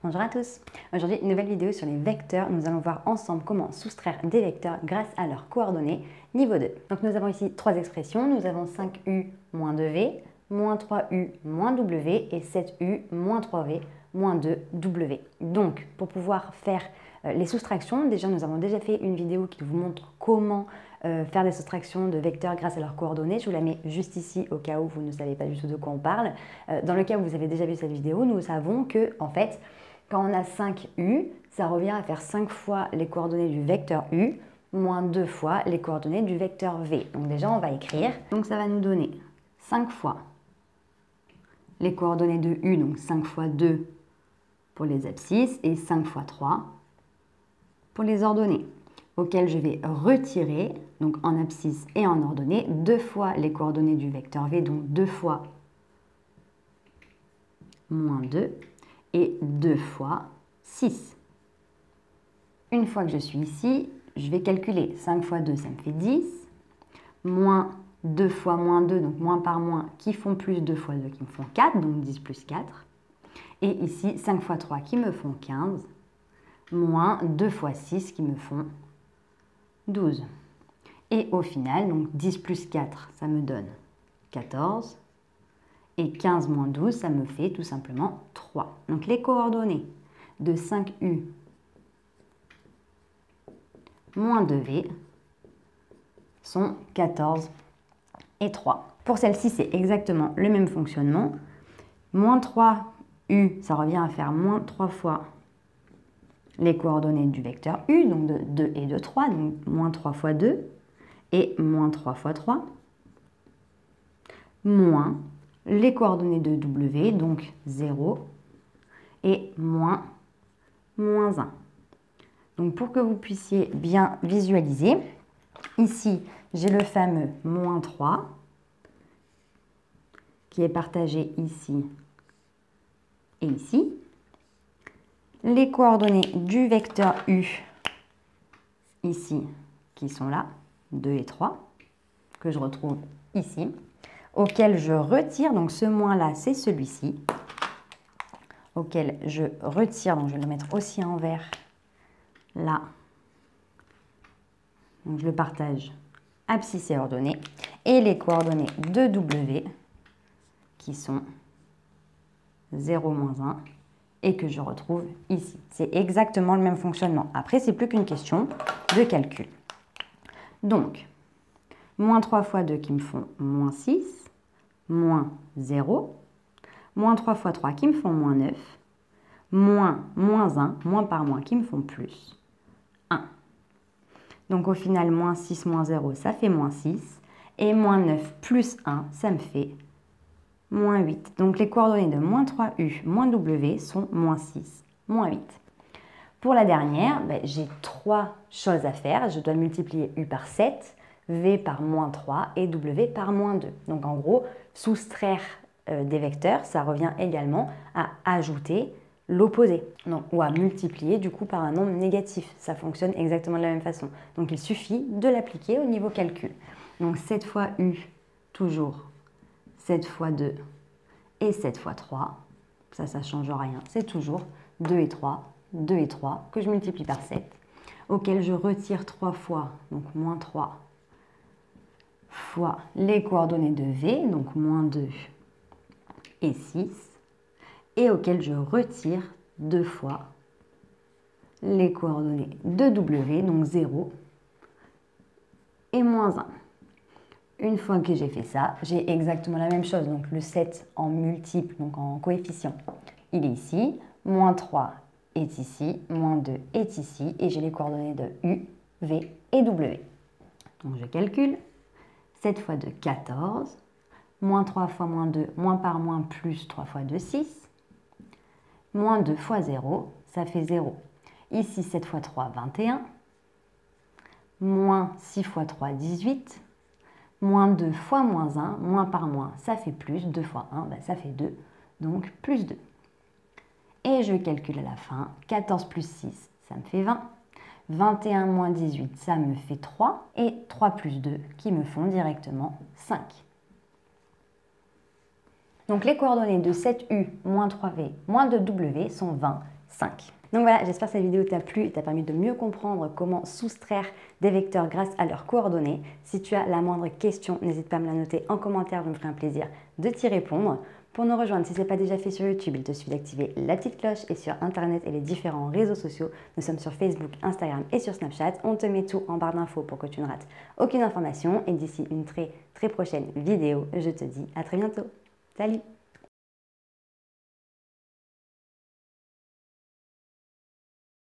Bonjour à tous. Aujourd'hui, une nouvelle vidéo sur les vecteurs. Nous allons voir ensemble comment soustraire des vecteurs grâce à leurs coordonnées niveau 2. Donc nous avons ici trois expressions. Nous avons 5u moins 2v, moins 3u moins w et 7u moins 3v moins 2w. Donc pour pouvoir faire les soustractions, nous avons déjà fait une vidéo qui vous montre comment faire des soustractions de vecteurs grâce à leurs coordonnées. Je vous la mets juste ici au cas où vous ne savez pas du tout de quoi on parle. Dans le cas où vous avez déjà vu cette vidéo, nous savons que en fait, quand on a 5u, ça revient à faire 5 fois les coordonnées du vecteur u moins 2 fois les coordonnées du vecteur v. Donc déjà, on va écrire. Donc ça va nous donner 5 fois les coordonnées de u, donc 5 fois 2 pour les abscisses et 5 fois 3 pour les ordonnées, auxquelles je vais retirer, donc en abscisse et en ordonnée, 2 fois les coordonnées du vecteur v, donc 2 fois moins 2 et 2 fois 6. Une fois que je suis ici, je vais calculer 5 fois 2, ça me fait 10, moins 2 fois moins 2, donc moins par moins, qui font plus 2 fois 2, qui me font 4, donc 10 plus 4. Et ici, 5 fois 3 qui me font 15, moins 2 fois 6 qui me font 12. Et au final, donc 10 plus 4, ça me donne 14. Et 15 moins 12, ça me fait tout simplement 3. Donc les coordonnées de 5u moins 2v sont 14 et 3. Pour celle-ci, c'est exactement le même fonctionnement. Moins 3u, ça revient à faire moins 3 fois les coordonnées du vecteur u, donc de 2 et de 3, donc moins 3 fois 2 et moins 3 fois 3, moins les coordonnées de w, donc 0 et moins 1. Donc pour que vous puissiez bien visualiser, ici j'ai le fameux moins 3 qui est partagé ici et ici. Les coordonnées du vecteur u ici qui sont là, 2 et 3, que je retrouve ici, auquel je retire, donc ce moins-là, c'est celui-ci, auquel je retire, donc je vais le mettre aussi en vert, là, donc je le partage abscisse et ordonnée, et les coordonnées de w, qui sont 0, moins 1, et que je retrouve ici. C'est exactement le même fonctionnement. Après, c'est plus qu'une question de calcul. Donc, moins 3 fois 2 qui me font moins 6, moins 0, moins 3 fois 3 qui me font moins 9, moins 1, moins par moins qui me font plus 1. Donc au final, moins 6, moins 0, ça fait moins 6, et moins 9 plus 1, ça me fait moins 8. Donc les coordonnées de moins 3u moins w sont moins 6, moins 8. Pour la dernière, j'ai 3 choses à faire. Je dois multiplier u par 7, v par moins 3 et w par moins 2. Donc en gros, soustraire des vecteurs, ça revient également à ajouter l'opposé, ou à multiplier du coup par un nombre négatif. Ça fonctionne exactement de la même façon. Donc il suffit de l'appliquer au niveau calcul. Donc 7 fois u, toujours 7 fois 2 et 7 fois 3. Ça ne change rien. C'est toujours 2 et 3, 2 et 3 que je multiplie par 7, auquel je retire 3 fois, donc moins 3 fois les coordonnées de v, donc moins 2 et 6, et auquel je retire 2 fois les coordonnées de w, donc 0 et moins 1. Une fois que j'ai fait ça, j'ai exactement la même chose. Donc le 7 en multiple, donc en coefficient, il est ici. Moins 3 est ici, moins 2 est ici, et j'ai les coordonnées de u, v et w. Donc je calcule. 7 fois 2, 14. Moins 3 fois moins 2, moins par moins, plus 3 fois 2, 6. Moins 2 fois 0, ça fait 0. Ici, 7 fois 3, 21. Moins 6 fois 3, 18. Moins 2 fois moins 1, moins par moins, ça fait plus. 2 fois 1, ça fait 2. Donc plus 2. Et je calcule à la fin. 14 plus 6, ça me fait 20. 21 moins 18, ça me fait 3. Et 3 plus 2 qui me font directement 5. Donc les coordonnées de 7u moins 3v moins 2w sont 20, 5. Donc voilà, j'espère que cette vidéo t'a plu et t'a permis de mieux comprendre comment soustraire des vecteurs grâce à leurs coordonnées. Si tu as la moindre question, n'hésite pas à me la noter en commentaire, je me ferai un plaisir de t'y répondre. Pour nous rejoindre, si ce n'est pas déjà fait sur YouTube, il te suffit d'activer la petite cloche et sur Internet et les différents réseaux sociaux. Nous sommes sur Facebook, Instagram et sur Snapchat. On te met tout en barre d'infos pour que tu ne rates aucune information. Et d'ici une très prochaine vidéo, je te dis à très bientôt. Salut!